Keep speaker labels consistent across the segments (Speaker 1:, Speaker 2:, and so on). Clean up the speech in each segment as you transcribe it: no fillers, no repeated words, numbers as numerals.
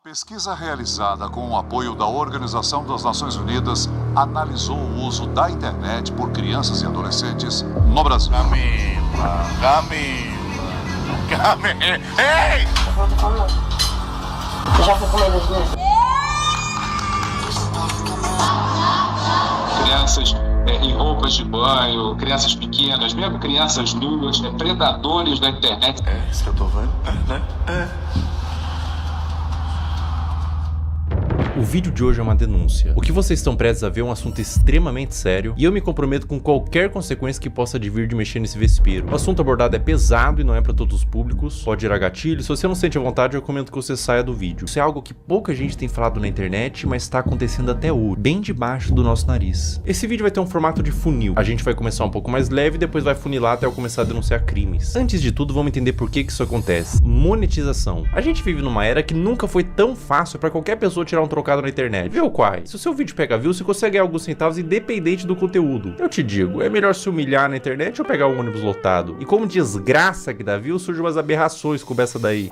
Speaker 1: Pesquisa realizada com o apoio da Organização das Nações Unidas analisou o uso da internet por crianças e adolescentes no Brasil.
Speaker 2: Camila. Ei!
Speaker 3: Você já foi com medo de mim?
Speaker 2: Crianças em roupas de banho, crianças pequenas, mesmo crianças nuas, predadores da internet.
Speaker 4: É isso que eu tô vendo, né?
Speaker 5: O vídeo de hoje é uma denúncia. O que vocês estão prestes a ver é um assunto extremamente sério e eu me comprometo com qualquer consequência que possa advir de mexer nesse vespeiro. O assunto abordado é pesado e não é para todos os públicos, pode gerar gatilho. Se você não sente a vontade, eu recomendo que você saia do vídeo. Isso é algo que pouca gente tem falado na internet, mas está acontecendo até hoje, bem debaixo do nosso nariz. Esse vídeo vai ter um formato de funil. A gente vai começar um pouco mais leve e depois vai funilar até eu começar a denunciar crimes. Antes de tudo, vamos entender por que isso acontece. Monetização. A gente vive numa era que nunca foi tão fácil para qualquer pessoa tirar um trocado na internet. Viu, Quai? Se o seu vídeo pega view, você consegue ganhar alguns centavos independente do conteúdo. Eu te digo, é melhor se humilhar na internet ou pegar um ônibus lotado? E como desgraça que dá view, surgem umas aberrações como essa daí.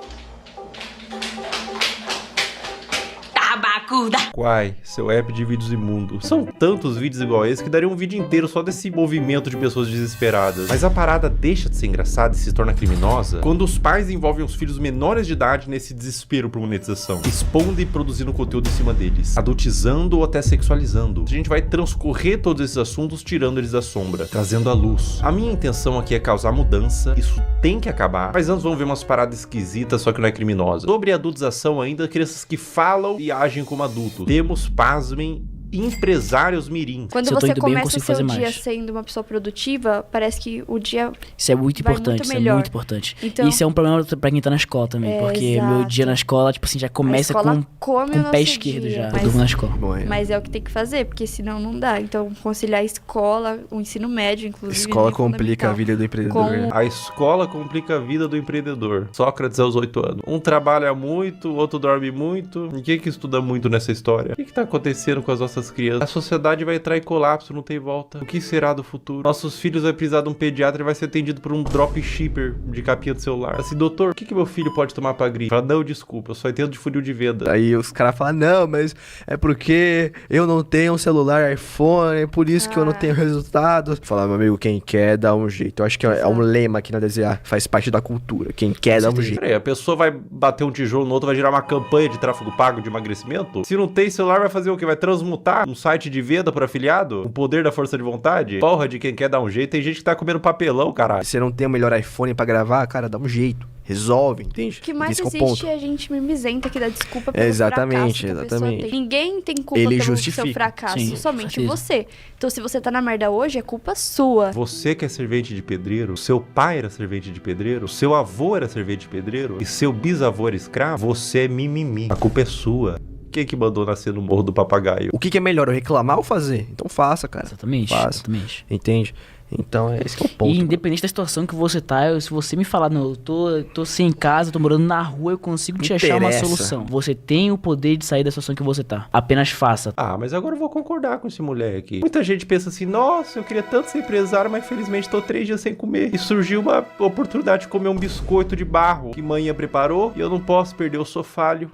Speaker 5: Quai, seu app de vídeos imundo. São tantos vídeos igual a esse que daria um vídeo inteiro só desse movimento de pessoas desesperadas. Mas a parada deixa de ser engraçada e se torna criminosa quando os pais envolvem os filhos menores de idade nesse desespero por monetização, expondo e produzindo conteúdo em cima deles, adultizando ou até sexualizando. A gente vai transcorrer todos esses assuntos tirando eles da sombra, trazendo à luz. A minha intenção aqui é causar mudança, isso tem que acabar, mas antes vamos ver umas paradas esquisitas, só que não é criminosa. Sobre a adultização ainda, crianças que falam e agem como adultos. Temos, pasmem, empresários mirim.
Speaker 6: Quando você começa o seu dia sendo uma pessoa produtiva, parece que o dia
Speaker 7: isso é muito importante,
Speaker 6: muito
Speaker 7: isso
Speaker 6: melhor.
Speaker 7: É muito importante.
Speaker 6: Então,
Speaker 7: isso é um problema pra quem tá na escola também, porque
Speaker 6: exato.
Speaker 7: Meu dia na escola, tipo assim, já começa com o pé esquerdo
Speaker 6: dia,
Speaker 7: já. Eu durmo na escola.
Speaker 6: Mas é o que tem que fazer, porque senão não dá. Então, conciliar a escola, o ensino médio, inclusive.
Speaker 8: Escola complica a vida do empreendedor.
Speaker 5: A escola complica a vida do empreendedor. Sócrates aos 8 anos. Um trabalha muito, o outro dorme muito. Ninguém que estuda muito nessa história. O que tá acontecendo com as nossas crianças? A sociedade vai entrar em colapso, não tem volta. O que será do futuro? Nossos filhos vai precisar de um pediatra e vai ser atendido por um dropshipper de capinha do celular. Assim, doutor, o que meu filho pode tomar pra gripe? Fala, não, desculpa, eu só entendo de funil de venda.
Speaker 8: Aí os caras falam, não, mas é porque eu não tenho um celular iPhone, é por isso que eu não tenho resultado. Fala, meu amigo, quem quer dá um jeito. Eu acho que é um lema aqui na DZA, faz parte da cultura. Quem quer dá um jeito.
Speaker 5: Peraí, a pessoa vai bater um tijolo no outro, vai gerar uma campanha de tráfego pago de emagrecimento? Se não tem celular, vai fazer o quê? Vai transmutar um site de venda por afiliado? O poder da força de vontade? Porra de quem quer dar um jeito. Tem gente que tá comendo papelão, caralho.
Speaker 8: Se você não tem o melhor iPhone pra gravar, cara, dá um jeito. Resolve, entende?
Speaker 6: O que mais existe é a gente mimizenta que dá desculpa pelo
Speaker 8: exatamente,
Speaker 6: fracasso
Speaker 8: exatamente.
Speaker 6: Tem. Ninguém tem culpa pelo seu fracasso, somente você. Então se você tá na merda hoje, é culpa sua.
Speaker 5: Você que é servente de pedreiro, seu pai era servente de pedreiro, seu avô era servente de pedreiro e seu bisavô era escravo, você é mimimi. A culpa é sua. Quem que mandou nascer no Morro do Papagaio?
Speaker 8: O que é melhor, eu reclamar ou fazer? Então faça, cara.
Speaker 7: Exatamente,
Speaker 8: faça.
Speaker 7: exatamente.
Speaker 8: Entende? Então, esse que é o ponto.
Speaker 7: E independente da situação que você tá, se você me falar, não, eu tô sem casa, tô morando na rua, eu consigo te achar uma solução. Você tem o poder de sair da situação que você tá. Apenas faça.
Speaker 5: Ah, mas agora eu vou concordar com esse moleque. Muita gente pensa assim, nossa, eu queria tanto ser empresário, mas infelizmente tô 3 dias sem comer. E surgiu uma oportunidade de comer um biscoito de barro que manhã preparou e eu não posso perder, eu sou falho.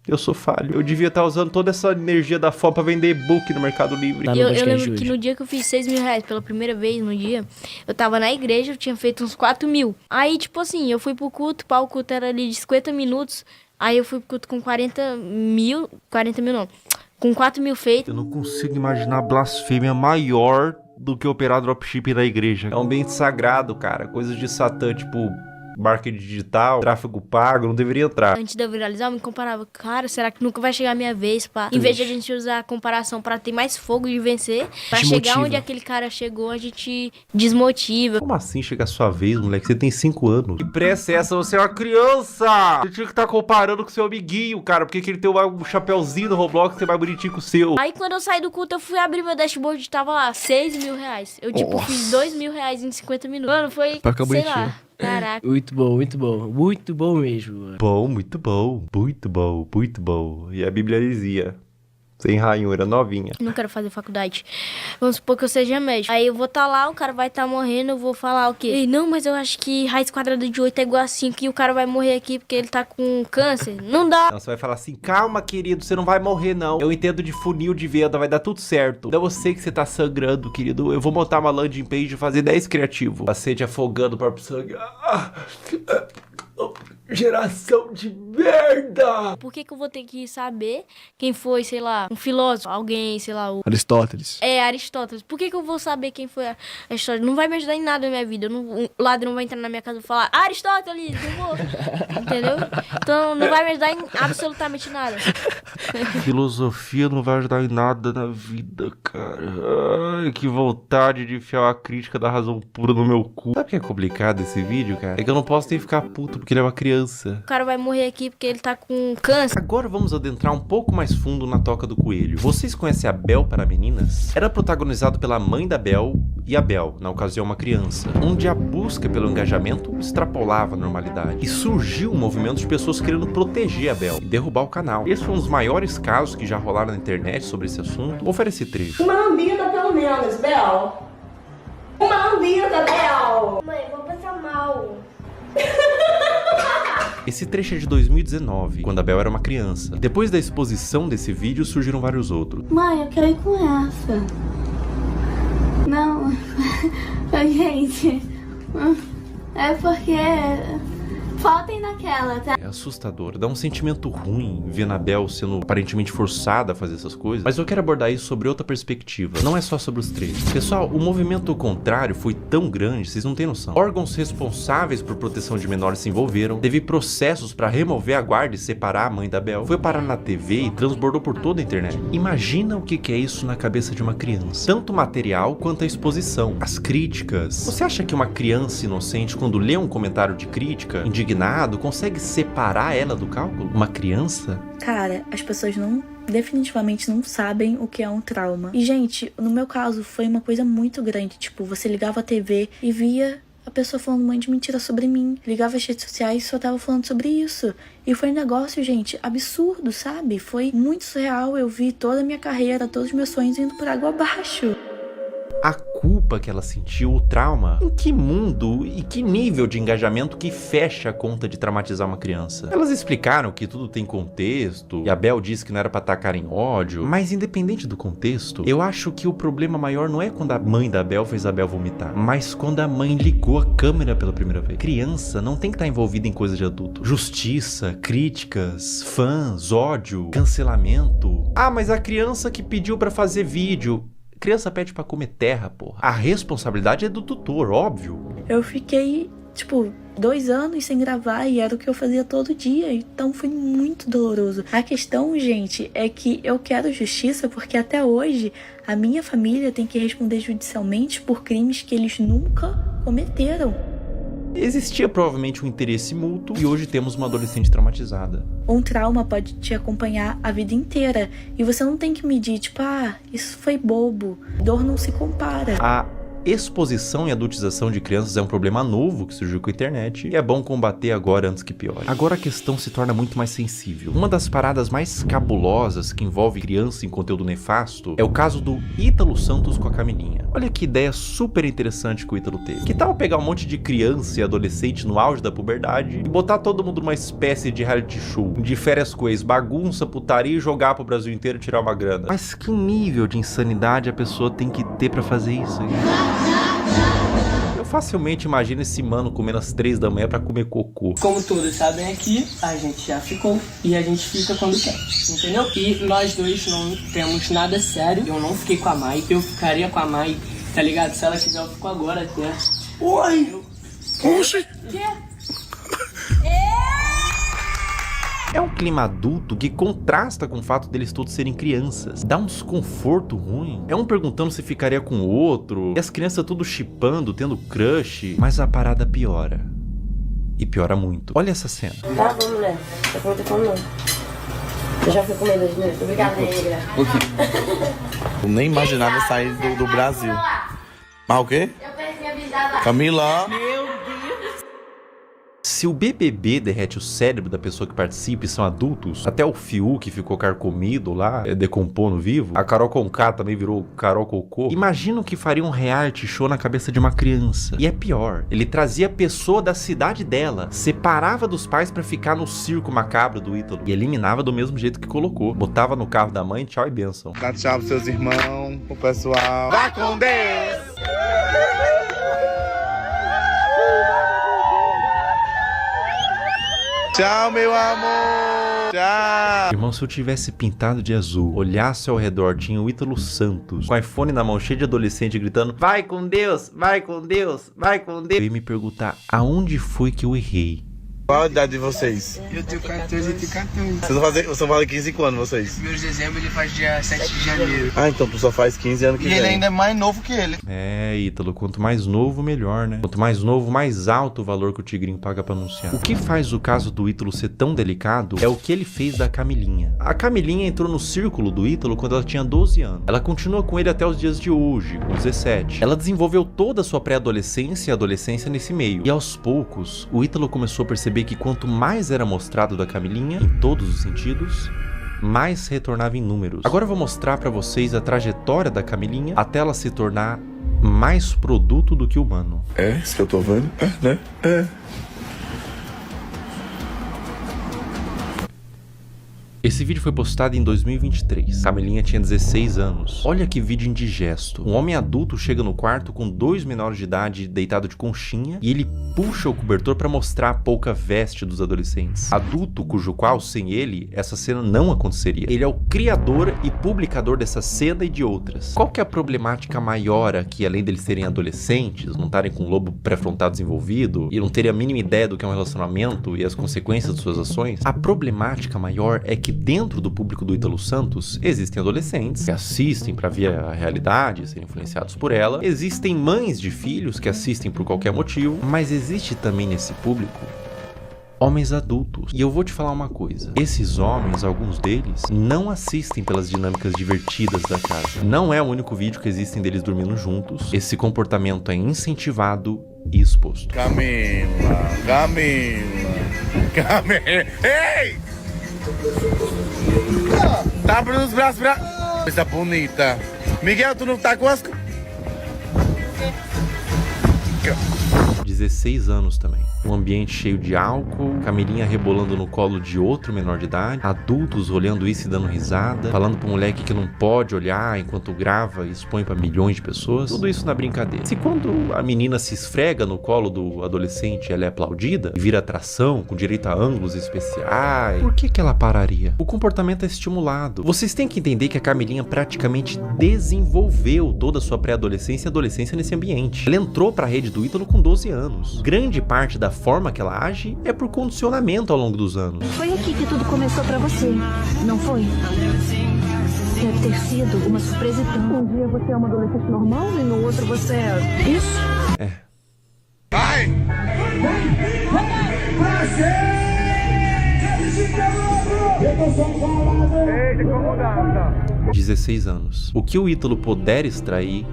Speaker 5: Eu sou falho. Eu devia estar usando toda essa energia da fome pra vender e-book no Mercado Livre.
Speaker 9: Eu lembro que no dia que eu fiz 6 mil reais pela primeira vez no dia, eu tava na igreja, eu tinha feito uns 4 mil. Aí, tipo assim, eu fui pro culto, o culto era ali de 50 minutos. Aí eu fui pro culto com 40 mil não, com 4 mil feitos.
Speaker 5: Eu não consigo imaginar blasfêmia maior do que operar dropshipping na igreja. É um ambiente sagrado, cara. Coisas de Satã, tipo marketing digital, tráfego pago, não deveria entrar.
Speaker 9: Antes de eu viralizar, eu me comparava, cara, será que nunca vai chegar a minha vez, pá? Em vez de a gente usar a comparação pra ter mais fogo de vencer, pra chegar onde aquele cara chegou, a gente desmotiva.
Speaker 5: Como assim chegar a sua vez, moleque? Você tem 5 anos. Que pressa é essa? Você é uma criança! Você tinha que estar comparando com seu amiguinho, cara, porque ele tem um chapéuzinho no Roblox que é mais bonitinho que o seu.
Speaker 9: Aí quando eu saí do culto, eu fui abrir meu dashboard e tava lá, 6 mil reais. Eu, tipo, fiz 2 mil reais em 50 minutos. Mano, foi, sei lá. Caraca.
Speaker 7: Muito bom, muito bom. Muito bom mesmo, mano.
Speaker 5: Bom, muito bom. Muito bom, muito bom. E a Bíblia dizia: Sem ranhura, novinha.
Speaker 9: Não quero fazer faculdade. Vamos supor que eu seja médico. Aí eu vou estar lá, o cara vai estar morrendo, eu vou falar o quê? Ei, não, mas eu acho que raiz quadrada de 8 é igual a 5 e o cara vai morrer aqui porque ele tá com câncer. Não dá.
Speaker 5: Não, você vai falar assim, calma, querido, você não vai morrer, não. Eu entendo de funil de venda, vai dar tudo certo. Eu sei que você tá sangrando, querido. Eu vou montar uma landing page e fazer 10 criativo. Paciente afogando o próprio sangue. Geração de merda!
Speaker 9: Por que eu vou ter que saber quem foi, sei lá, um filósofo, alguém, sei lá, o...
Speaker 8: Aristóteles.
Speaker 9: É, Aristóteles. Por que eu vou saber quem foi Aristóteles? Não vai me ajudar em nada na minha vida. O ladrão vai entrar na minha casa e falar, Aristóteles, não vou. Entendeu? Então não vai me ajudar em absolutamente nada.
Speaker 5: Filosofia não vai ajudar em nada na vida, cara. Ai, que vontade de enfiar uma crítica da razão pura no meu cu. Sabe o que é complicado esse vídeo, cara? É que eu não posso nem ficar puto porque ele é uma criança.
Speaker 9: O cara vai morrer aqui porque ele tá com câncer.
Speaker 5: Agora vamos adentrar um pouco mais fundo na Toca do Coelho. Vocês conhecem a Bel para Meninas? Era protagonizado pela mãe da Bel e a Bel, na ocasião uma criança, onde a busca pelo engajamento extrapolava a normalidade. E surgiu um movimento de pessoas querendo proteger a Bel e derrubar o canal. Esse foi um dos maiores casos que já rolaram na internet sobre esse assunto. Vou oferecer trecho.
Speaker 3: Uma lambida pelo menos, Bel. Uma lambida, Bel.
Speaker 9: Mãe, vou passar mal.
Speaker 5: Esse trecho é de 2019, quando a Bel era uma criança. Depois da exposição desse vídeo, surgiram vários outros.
Speaker 3: Mãe, eu quero ir com essa. Não, gente, é porque faltem naquela, tá?
Speaker 5: É assustador, dá um sentimento ruim ver a Bel sendo aparentemente forçada a fazer essas coisas. Mas eu quero abordar isso sobre outra perspectiva, não é só sobre os trechos. Pessoal, o movimento contrário foi tão grande, vocês não têm noção. Órgãos responsáveis por proteção de menores se envolveram, teve processos para remover a guarda e separar a mãe da Bel, foi parar na TV e transbordou por toda a internet. Imagina o que é isso na cabeça de uma criança. Tanto o material quanto a exposição, as críticas. Você acha que uma criança inocente, quando lê um comentário de crítica, indignado, consegue separar ela do cálculo? Uma criança?
Speaker 4: Cara, as pessoas definitivamente não sabem o que é um trauma. E, gente, no meu caso, foi uma coisa muito grande. Tipo, você ligava a TV e via a pessoa falando um monte de mentira sobre mim. Ligava as redes sociais e só tava falando sobre isso. E foi um negócio, gente, absurdo, sabe? Foi muito surreal. Eu vi toda a minha carreira, todos os meus sonhos indo por água abaixo.
Speaker 5: A culpa que ela sentiu, o trauma, em que mundo e que nível de engajamento que fecha a conta de traumatizar uma criança? Elas explicaram que tudo tem contexto, e a Bel disse que não era pra atacar em ódio, mas independente do contexto, eu acho que o problema maior não é quando a mãe da Bel fez a Bel vomitar, mas quando a mãe ligou a câmera pela primeira vez. Criança não tem que estar envolvida em coisa de adulto. Justiça, críticas, fãs, ódio, cancelamento. Ah, mas a criança que pediu pra fazer vídeo... Criança pede pra comer terra, porra. A responsabilidade é do tutor, óbvio.
Speaker 4: Eu fiquei, 2 anos sem gravar e era o que eu fazia todo dia. Então foi muito doloroso. A questão, gente, é que eu quero justiça porque até hoje a minha família tem que responder judicialmente por crimes que eles nunca cometeram.
Speaker 5: Existia provavelmente um interesse mútuo e hoje temos uma adolescente traumatizada.
Speaker 4: Um trauma pode te acompanhar a vida inteira e você não tem que medir, isso foi bobo. Dor não se compara.
Speaker 5: A exposição e adultização de crianças é um problema novo que surgiu com a internet e é bom combater agora antes que piore. Agora a questão se torna muito mais sensível. Uma das paradas mais cabulosas que envolve criança em conteúdo nefasto é o caso do Ítalo Santos com a Camilinha. Olha que ideia super interessante que o Ítalo teve. Que tal pegar um monte de criança e adolescente no auge da puberdade e botar todo mundo numa espécie de reality show, de férias com ex, bagunça, putaria e jogar pro Brasil inteiro e tirar uma grana? Mas que nível de insanidade a pessoa tem que ter pra fazer isso? Eu facilmente imagino esse mano comendo às 3 da manhã pra comer cocô.
Speaker 10: Como todos sabem aqui, a gente já ficou e a gente fica quando quer, entendeu? E nós dois não temos nada sério. Eu não fiquei com a Mai, eu ficaria com a Mai, tá ligado? Se ela quiser, eu fico agora até.
Speaker 8: Oi! Oxi!
Speaker 5: É um clima adulto que contrasta com o fato deles todos serem crianças. Dá um desconforto ruim. É um perguntando se ficaria com o outro. E as crianças tudo chipando, tendo crush. Mas a parada piora. E piora muito. Olha essa cena.
Speaker 3: Tá bom, mulher. Tá com muita fome, não. Eu já fui comendo hoje, né? Obrigada, negra.
Speaker 11: Eu nem imaginava sair do Brasil. Mas o quê?
Speaker 3: Eu perdi a visada.
Speaker 11: Camila.
Speaker 3: Meu Deus.
Speaker 5: Se o BBB derrete o cérebro da pessoa que participa e são adultos, até o Fiuk que ficou carcomido lá, decompondo vivo, a Carol Conká também virou Carol Cocô, imagina o que faria um reality show na cabeça de uma criança. E é pior, ele trazia a pessoa da cidade dela, separava dos pais pra ficar no circo macabro do Ítalo e eliminava do mesmo jeito que colocou. Botava no carro da mãe, tchau e bênção.
Speaker 11: Dá tchau pros seus irmãos, pro pessoal. Vai com Deus! Tchau, meu amor! Tchau!
Speaker 5: Irmão, se eu tivesse pintado de azul, olhasse ao redor, tinha o Ítalo Santos, com o iPhone na mão, cheio de adolescente, gritando: vai com Deus, vai com Deus, vai com Deus. Eu ia me perguntar, aonde foi que eu errei?
Speaker 11: Qual a idade de vocês?
Speaker 12: Eu tenho 14 e tenho 14.
Speaker 11: Vocês vão fazer 15 quando, vocês?
Speaker 12: Primeiro de dezembro, ele faz dia 7 de janeiro.
Speaker 11: Ah, então tu só faz 15 anos que vem.
Speaker 12: E ele ainda é mais novo que ele.
Speaker 5: É, Ítalo, quanto mais novo, melhor, né? Quanto mais novo, mais alto o valor que o Tigrinho paga pra anunciar. O que faz o caso do Ítalo ser tão delicado é o que ele fez da Camilinha. A Camilinha entrou no círculo do Ítalo quando ela tinha 12 anos. Ela continua com ele até os dias de hoje, com 17. Ela desenvolveu toda a sua pré-adolescência e adolescência nesse meio. E aos poucos, o Ítalo começou a perceber que quanto mais era mostrado da Camilinha, em todos os sentidos, mais retornava em números. Agora eu vou mostrar pra vocês a trajetória da Camilinha até ela se tornar mais produto do que humano.
Speaker 11: É, isso que eu tô vendo? É, né? É.
Speaker 5: Esse vídeo foi postado em 2023. Camilinha tinha 16 anos. Olha que vídeo indigesto. Um homem adulto chega no quarto com 2 menores de idade deitado de conchinha e ele puxa o cobertor para mostrar a pouca veste dos adolescentes. Adulto cujo qual, sem ele, essa cena não aconteceria. Ele é o criador e publicador dessa cena e de outras. Qual que é a problemática maior aqui, além deles serem adolescentes, não estarem com o lobo pré-frontal desenvolvido e não terem a mínima ideia do que é um relacionamento e as consequências de suas ações? A problemática maior é que dentro do público do Ítalo Santos existem adolescentes que assistem para ver a realidade, serem influenciados por ela. Existem mães de filhos que assistem por qualquer motivo, mas existe também nesse público homens adultos. E eu vou te falar uma coisa. Esses homens, alguns deles, não assistem pelas dinâmicas divertidas da casa. Não é o único vídeo que existem deles dormindo juntos. Esse comportamento é incentivado e exposto.
Speaker 11: Camila, ei! Tá abrindo os braços pra... Coisa bonita. Miguel, tu não tá com as...
Speaker 5: 16 anos também. Um ambiente cheio de álcool, Camilinha rebolando no colo de outro menor de idade, adultos olhando isso e dando risada, falando pro moleque que não pode olhar enquanto grava e expõe pra milhões de pessoas. Tudo isso na brincadeira. Se quando a menina se esfrega no colo do adolescente, ela é aplaudida e vira atração, com direito a ângulos especiais, por que ela pararia? O comportamento é estimulado. Vocês têm que entender que a Camilinha praticamente desenvolveu toda a sua pré-adolescência e adolescência nesse ambiente. Ela entrou pra rede do Ítalo com 12 anos. Grande parte da forma que ela age é por condicionamento ao longo dos anos.
Speaker 13: Foi aqui que tudo começou pra você, não foi? Deve ter sido uma surpresa tão... Um dia você é uma adolescente normal e no outro você é... Isso?
Speaker 5: É.
Speaker 11: Vai!
Speaker 5: 16 anos. O que o Ítalo puder extrair,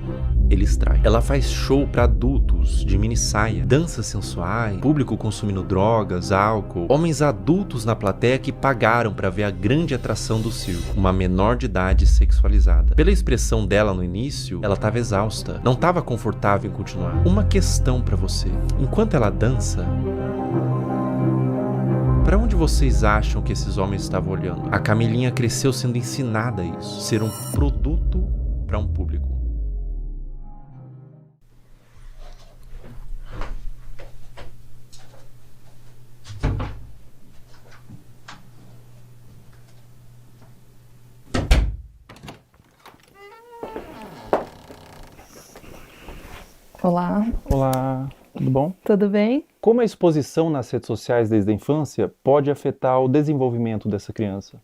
Speaker 5: ele extrai. Ela faz show pra adultos, de mini saia, danças sensuais, público consumindo drogas, álcool, homens adultos na plateia que pagaram pra ver a grande atração do circo, uma menor de idade sexualizada. Pela expressão dela no início, ela tava exausta, não tava confortável em continuar. Uma questão pra você: enquanto ela dança, para onde vocês acham que esses homens estavam olhando? A Camilinha cresceu sendo ensinada a isso, ser um produto para um público.
Speaker 14: Olá.
Speaker 15: Olá, tudo bom?
Speaker 14: Tudo bem?
Speaker 15: Como a exposição nas redes sociais desde a infância pode afetar o desenvolvimento dessa criança?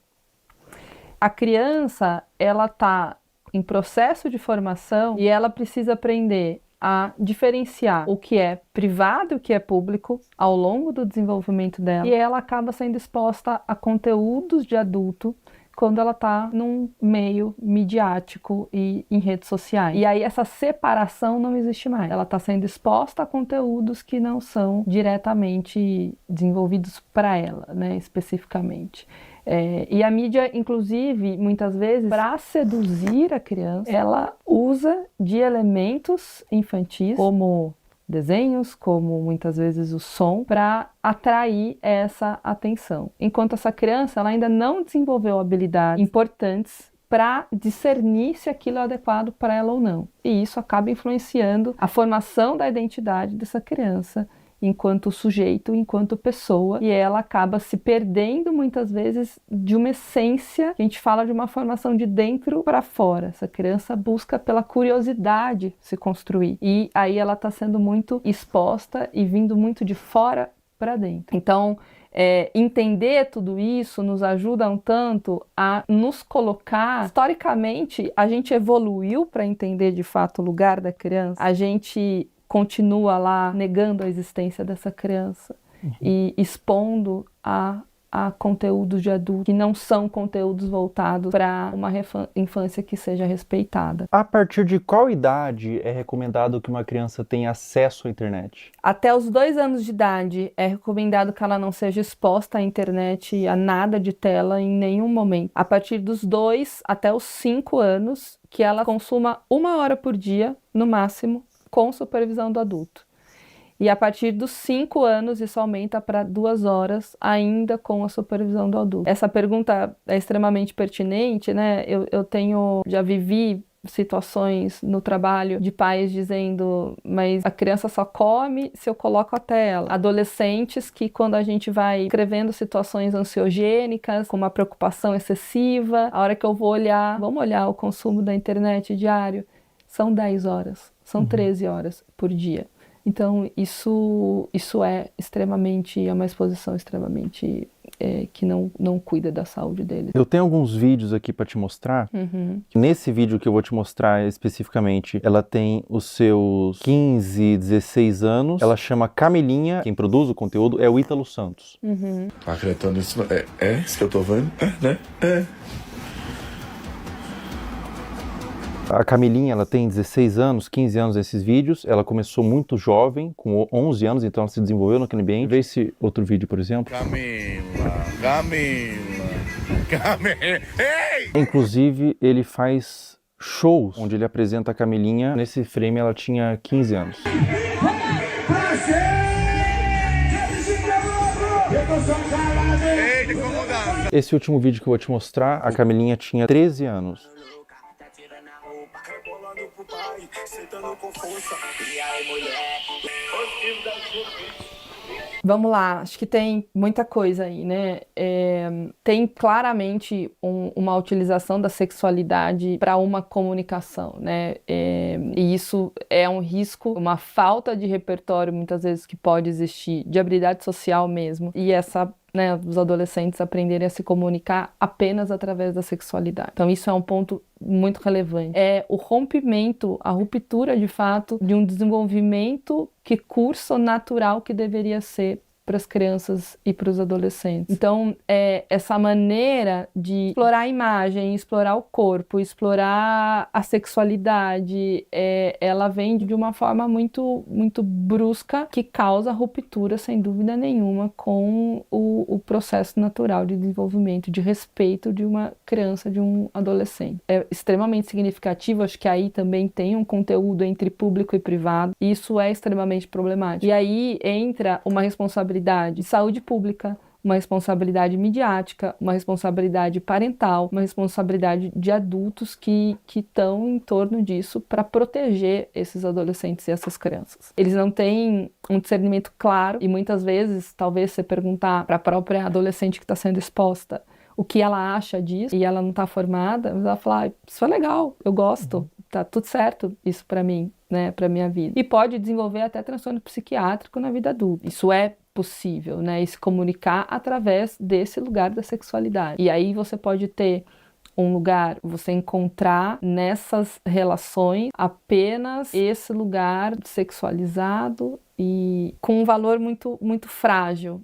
Speaker 14: A criança, ela está em processo de formação e ela precisa aprender a diferenciar o que é privado e o que é público ao longo do desenvolvimento dela. E ela acaba sendo exposta a conteúdos de adulto quando ela está num meio midiático e em redes sociais. E aí essa separação não existe mais. Ela está sendo exposta a conteúdos que não são diretamente desenvolvidos para ela, né, especificamente. E a mídia, inclusive, muitas vezes, para seduzir a criança, ela usa de elementos infantis, como desenhos, como muitas vezes o som, para atrair essa atenção. Enquanto essa criança ela ainda não desenvolveu habilidades importantes para discernir se aquilo é adequado para ela ou não. E isso acaba influenciando a formação da identidade dessa criança enquanto sujeito, enquanto pessoa, e ela acaba se perdendo muitas vezes de uma essência, que a gente fala de uma formação de dentro para fora. Essa criança busca pela curiosidade se construir, e aí ela está sendo muito exposta e vindo muito de fora para dentro. Então, entender tudo isso nos ajuda um tanto a nos colocar. Historicamente, a gente evoluiu para entender de fato o lugar da criança, a gente continua lá negando a existência dessa criança e expondo a conteúdos de adulto que não são conteúdos voltados para uma infância que seja respeitada.
Speaker 15: A partir de qual idade é recomendado que uma criança tenha acesso à internet?
Speaker 14: Até os 2 anos de idade é recomendado que ela não seja exposta à internet, a nada de tela em nenhum momento. A partir dos 2 até os 5 anos, que ela consuma 1 hora por dia, no máximo, com supervisão do adulto. E a partir dos 5 anos, isso aumenta para 2 horas, ainda com a supervisão do adulto. Essa pergunta é extremamente pertinente, né? Já vivi situações no trabalho de pais dizendo, mas a criança só come se eu coloco a tela. Adolescentes que, quando a gente vai escrevendo situações ansiogênicas, com uma preocupação excessiva, a hora que eu vou olhar, vamos olhar o consumo da internet diário, são 10 horas. São 13 horas por dia. Então, isso é uma exposição extremamente que não cuida da saúde deles.
Speaker 15: Eu tenho alguns vídeos aqui para te mostrar. Nesse vídeo que eu vou te mostrar especificamente, ela tem os seus 15, 16 anos. Ela chama Camilinha. Quem produz o conteúdo é o Ítalo Santos.
Speaker 16: Acreditando nisso, é isso que eu tô vendo? Né?
Speaker 15: A Camilinha, ela tem 16 anos, 15 anos nesses vídeos. Ela começou muito jovem, com 11 anos, então ela se desenvolveu naquele ambiente. Vê esse outro vídeo, por exemplo.
Speaker 16: Camila. Ei!
Speaker 15: Inclusive, ele faz shows onde ele apresenta a Camilinha. Nesse frame, ela tinha 15 anos. Esse último vídeo que eu vou te mostrar, a Camilinha tinha 13 anos.
Speaker 14: Vamos lá, acho que tem muita coisa aí, né? Tem claramente uma utilização da sexualidade para uma comunicação, né? E isso é um risco, uma falta de repertório, muitas vezes, que pode existir, de habilidade social mesmo. E os adolescentes aprenderem a se comunicar apenas através da sexualidade. Então isso é um ponto muito relevante. É o rompimento, a ruptura de fato de um desenvolvimento que curso natural que deveria ser para as crianças e para os adolescentes. Então, essa maneira de explorar a imagem, explorar o corpo, explorar a sexualidade, ela vem de uma forma muito, muito brusca, que causa ruptura, sem dúvida nenhuma, com o processo natural de desenvolvimento, de respeito de uma criança, de um adolescente. É extremamente significativo, acho que aí também tem um conteúdo entre público e privado, e isso é extremamente problemático. E aí entra uma responsabilidade de saúde pública, uma responsabilidade midiática, uma responsabilidade parental, uma responsabilidade de adultos que estão em torno disso para proteger esses adolescentes e essas crianças. Eles não têm um discernimento claro e muitas vezes, talvez você perguntar para a própria adolescente que está sendo exposta o que ela acha disso e ela não está formada, mas ela fala, isso é legal, eu gosto, tá tudo certo isso para mim, né, para minha vida. E pode desenvolver até transtorno psiquiátrico na vida adulta. Isso é possível, né, e se comunicar através desse lugar da sexualidade. E aí você pode ter um lugar, você encontrar nessas relações apenas esse lugar sexualizado e com um valor muito, muito frágil.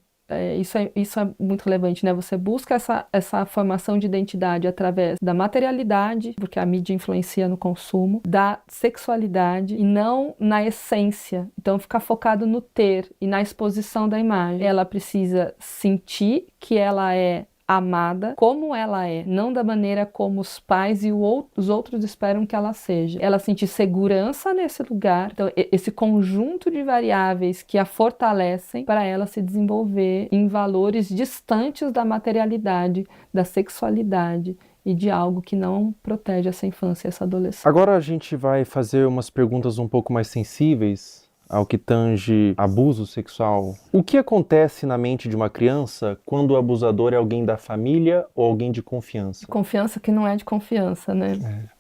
Speaker 14: isso é muito relevante, né? Você busca essa formação de identidade através da materialidade, porque a mídia influencia no consumo, da sexualidade e não na essência. Então, ficar focado no ter e na exposição da imagem. Ela precisa sentir que ela é amada como ela é, não da maneira como os pais e os outros esperam que ela seja. Ela sentir segurança nesse lugar, então esse conjunto de variáveis que a fortalecem para ela se desenvolver em valores distantes da materialidade, da sexualidade e de algo que não protege essa infância e essa adolescência.
Speaker 15: Agora a gente vai fazer umas perguntas um pouco mais sensíveis ao que tange abuso sexual. O que acontece na mente de uma criança quando o abusador é alguém da família ou alguém de confiança?
Speaker 14: Confiança que não é de confiança, né?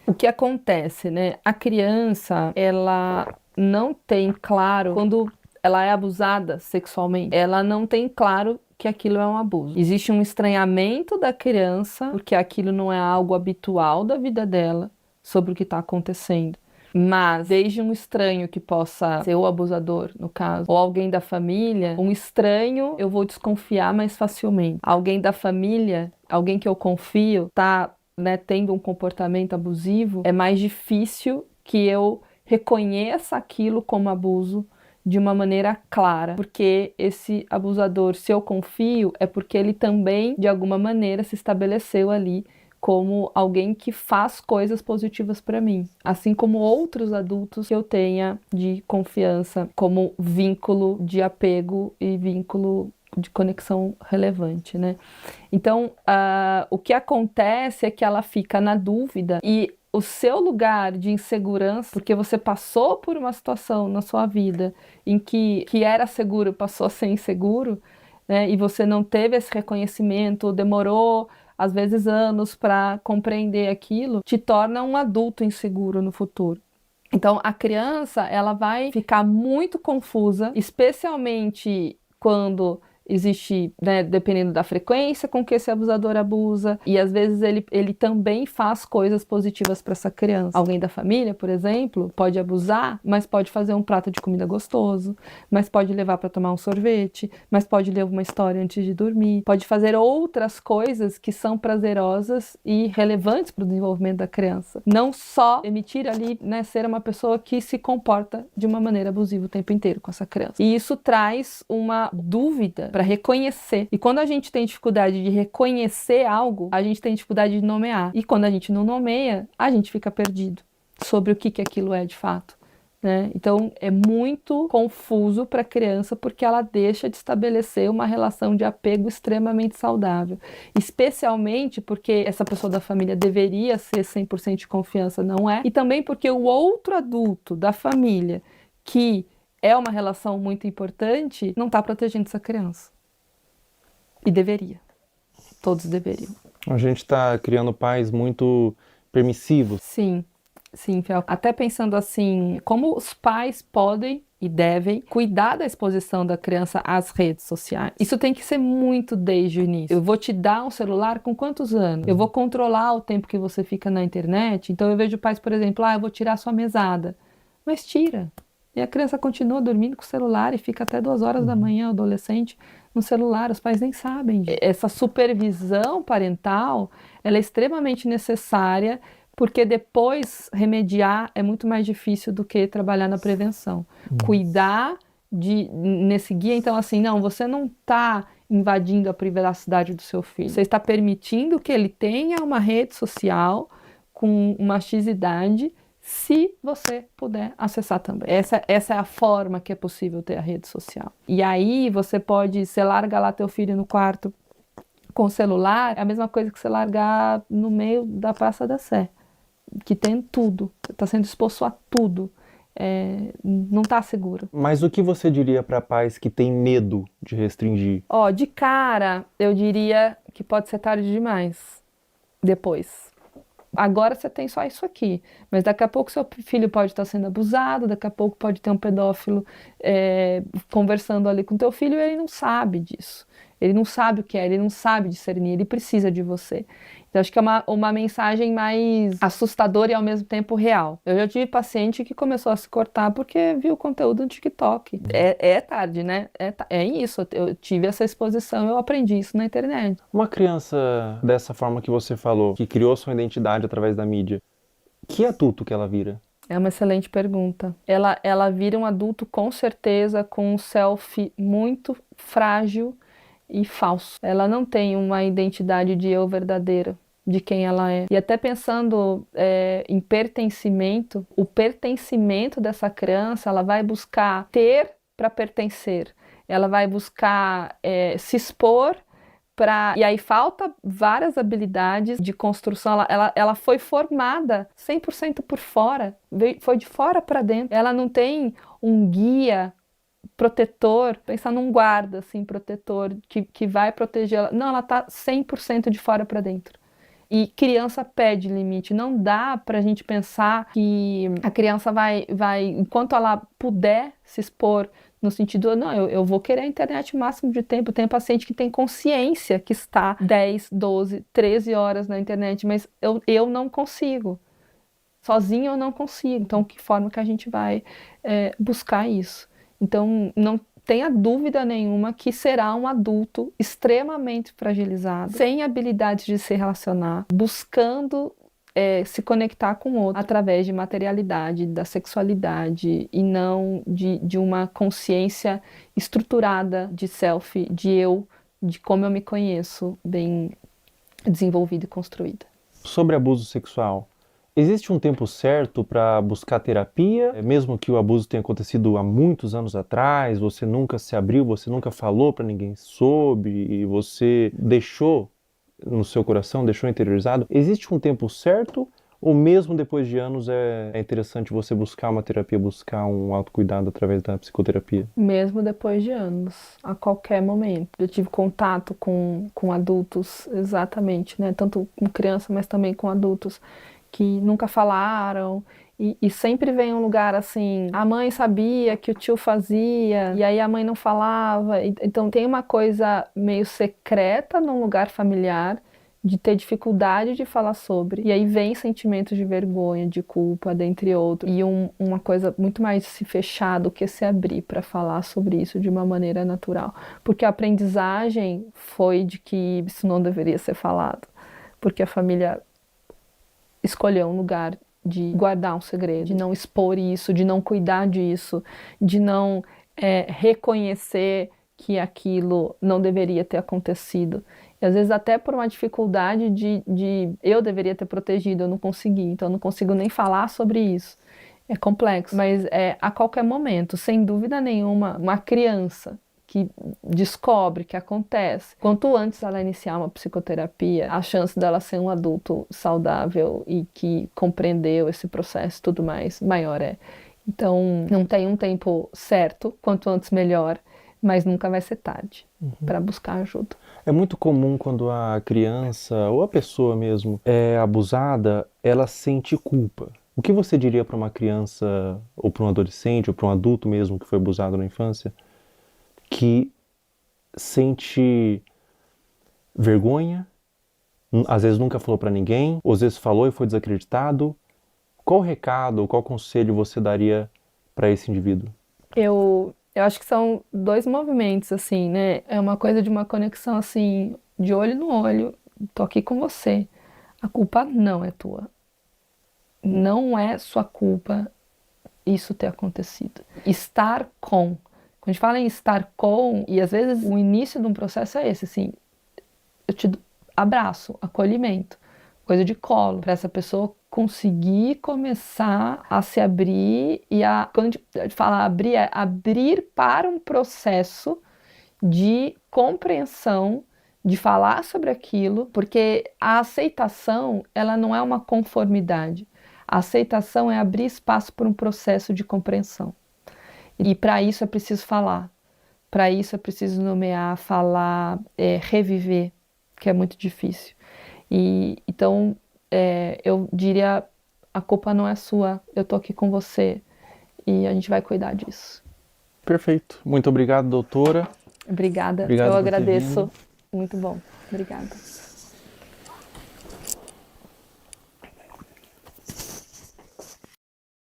Speaker 14: O que acontece, né? A criança, ela não tem claro, quando ela é abusada sexualmente, ela não tem claro que aquilo é um abuso. Existe um estranhamento da criança, porque aquilo não é algo habitual da vida dela, sobre o que está acontecendo. Mas, desde um estranho que possa ser o abusador, no caso, ou alguém da família, um estranho eu vou desconfiar mais facilmente. Alguém da família, alguém que eu confio, tá, né, tendo um comportamento abusivo, é mais difícil que eu reconheça aquilo como abuso de uma maneira clara. Porque esse abusador, se eu confio, é porque ele também, de alguma maneira, se estabeleceu ali como alguém que faz coisas positivas para mim, assim como outros adultos que eu tenha de confiança, como vínculo de apego e vínculo de conexão relevante, né? Então, o que acontece é que ela fica na dúvida e o seu lugar de insegurança, porque você passou por uma situação na sua vida em que era seguro, passou a ser inseguro, né? E você não teve esse reconhecimento, demorou às vezes anos para compreender aquilo, te torna um adulto inseguro no futuro. Então, a criança, ela vai ficar muito confusa, especialmente quando existe, né, dependendo da frequência com que esse abusador abusa, e às vezes ele também faz coisas positivas para essa criança. Alguém da família, por exemplo, pode abusar, mas pode fazer um prato de comida gostoso, mas pode levar para tomar um sorvete, mas pode ler uma história antes de dormir, pode fazer outras coisas que são prazerosas e relevantes para o desenvolvimento da criança. Não só emitir ali, né, ser uma pessoa que se comporta de uma maneira abusiva o tempo inteiro com essa criança. E isso traz uma dúvida para reconhecer. E quando a gente tem dificuldade de reconhecer algo, a gente tem dificuldade de nomear. E quando a gente não nomeia, a gente fica perdido sobre o que aquilo é de fato, né? Então, é muito confuso para a criança porque ela deixa de estabelecer uma relação de apego extremamente saudável. Especialmente porque essa pessoa da família deveria ser 100% de confiança, não é? E também porque o outro adulto da família que é uma relação muito importante, não está protegendo essa criança. E deveria. Todos deveriam.
Speaker 15: A gente está criando pais muito permissivos.
Speaker 14: Sim, Fel. Até pensando assim, como os pais podem e devem cuidar da exposição da criança às redes sociais. Isso tem que ser muito desde o início. Eu vou te dar um celular com quantos anos? Eu vou controlar o tempo que você fica na internet. Então eu vejo pais, por exemplo, eu vou tirar sua mesada. Mas tira. E a criança continua dormindo com o celular e fica até 2 horas da manhã, adolescente, no celular. Os pais nem sabem disso. Essa supervisão parental, ela é extremamente necessária, porque depois remediar é muito mais difícil do que trabalhar na prevenção. Cuidar nesse guia, então assim, não, você não está invadindo a privacidade do seu filho. Você está permitindo que ele tenha uma rede social com uma X-idade, se você puder acessar também. Essa é a forma que é possível ter a rede social. E aí você larga lá teu filho no quarto com o celular, é a mesma coisa que você largar no meio da Praça da Sé, que tem tudo, está sendo exposto a tudo. Não está seguro.
Speaker 15: Mas o que você diria para pais que têm medo de restringir?
Speaker 14: De cara, eu diria que pode ser tarde demais. Depois. Agora você tem só isso aqui, mas daqui a pouco seu filho pode estar sendo abusado, daqui a pouco pode ter um pedófilo conversando ali com teu filho e ele não sabe disso. Ele não sabe o que é, ele não sabe discernir, ele precisa de você. Eu acho que é uma mensagem mais assustadora e ao mesmo tempo real. Eu já tive paciente que começou a se cortar porque viu o conteúdo no TikTok. É tarde, né? É isso. Eu tive essa exposição, eu aprendi isso na internet.
Speaker 15: Uma criança dessa forma que você falou, que criou sua identidade através da mídia, que adulto que ela vira?
Speaker 14: É uma excelente pergunta. Ela vira um adulto com certeza com um self muito frágil e falso. Ela não tem uma identidade de eu verdadeira, de quem ela é. E até pensando em pertencimento, o pertencimento dessa criança, ela vai buscar ter para pertencer. Ela vai buscar se expor e aí falta várias habilidades de construção. Ela foi formada 100% por fora, foi de fora para dentro. Ela não tem um guia protetor, pensar num guarda assim, protetor que vai proteger ela. Não, ela está 100% de fora para dentro. E criança pede limite. Não dá para a gente pensar que a criança vai, enquanto ela puder se expor, no sentido, não, eu vou querer a internet o máximo de tempo. Tem paciente que tem consciência que está 10, 12, 13 horas na internet, mas eu não consigo. Sozinho eu não consigo. Então, que forma que a gente vai buscar isso? Então, não tenha dúvida nenhuma que será um adulto extremamente fragilizado, sem habilidades de se relacionar, buscando se conectar com o outro através de materialidade, da sexualidade e não de uma consciência estruturada de self, de eu, de como eu me conheço, bem desenvolvida e construída.
Speaker 15: Sobre abuso sexual, existe um tempo certo para buscar terapia? Mesmo que o abuso tenha acontecido há muitos anos atrás, você nunca se abriu, você nunca falou para ninguém sobre, e você deixou no seu coração, deixou interiorizado. Existe um tempo certo ou mesmo depois de anos é interessante você buscar uma terapia, buscar um autocuidado através da psicoterapia?
Speaker 14: Mesmo depois de anos, a qualquer momento. Eu tive contato com adultos, exatamente, né? Tanto com criança, mas também com adultos que nunca falaram. E sempre vem um lugar assim, a mãe sabia que o tio fazia, e aí a mãe não falava. Então tem uma coisa meio secreta num lugar familiar, de ter dificuldade de falar sobre. E aí vem sentimentos de vergonha, de culpa, dentre outros. E uma coisa muito mais se fechar do que se abrir para falar sobre isso de uma maneira natural. Porque a aprendizagem foi de que isso não deveria ser falado. Porque a família escolheu um lugar de guardar um segredo, de não expor isso, de não cuidar disso, de não reconhecer que aquilo não deveria ter acontecido. E às vezes até por uma dificuldade de eu deveria ter protegido, eu não consegui, então eu não consigo nem falar sobre isso. É complexo, mas a qualquer momento, sem dúvida nenhuma, uma criança que descobre que acontece, quanto antes ela iniciar uma psicoterapia, a chance dela ser um adulto saudável e que compreendeu esse processo e tudo mais, maior é. Então, não tem um tempo certo, quanto antes melhor, mas nunca vai ser tarde para buscar ajuda.
Speaker 15: É muito comum quando a criança ou a pessoa mesmo é abusada, ela sente culpa. O que você diria para uma criança ou para um adolescente ou para um adulto mesmo que foi abusado na infância, que sente vergonha, às vezes nunca falou para ninguém, ou às vezes falou e foi desacreditado? Qual recado ou qual conselho você daria para esse indivíduo?
Speaker 14: Eu acho que são dois movimentos, assim, né? É uma coisa de uma conexão, assim, de olho no olho. Tô aqui com você. A culpa não é tua. Não é sua culpa isso ter acontecido. Estar com. Quando a gente fala em estar com, e às vezes o início de um processo é esse, assim, eu te abraço, acolhimento, coisa de colo, para essa pessoa conseguir começar a se abrir quando a gente fala abrir, é abrir para um processo de compreensão, de falar sobre aquilo, porque a aceitação, ela não é uma conformidade. A aceitação é abrir espaço para um processo de compreensão. E para isso é preciso falar, para isso é preciso nomear, falar, reviver, que é muito difícil. Então, eu diria, a culpa não é sua, eu tô aqui com você e a gente vai cuidar disso.
Speaker 15: Perfeito. Muito obrigado, doutora.
Speaker 14: Obrigada.
Speaker 15: Obrigado
Speaker 14: eu
Speaker 15: por
Speaker 14: agradeço. Muito bom. Obrigada.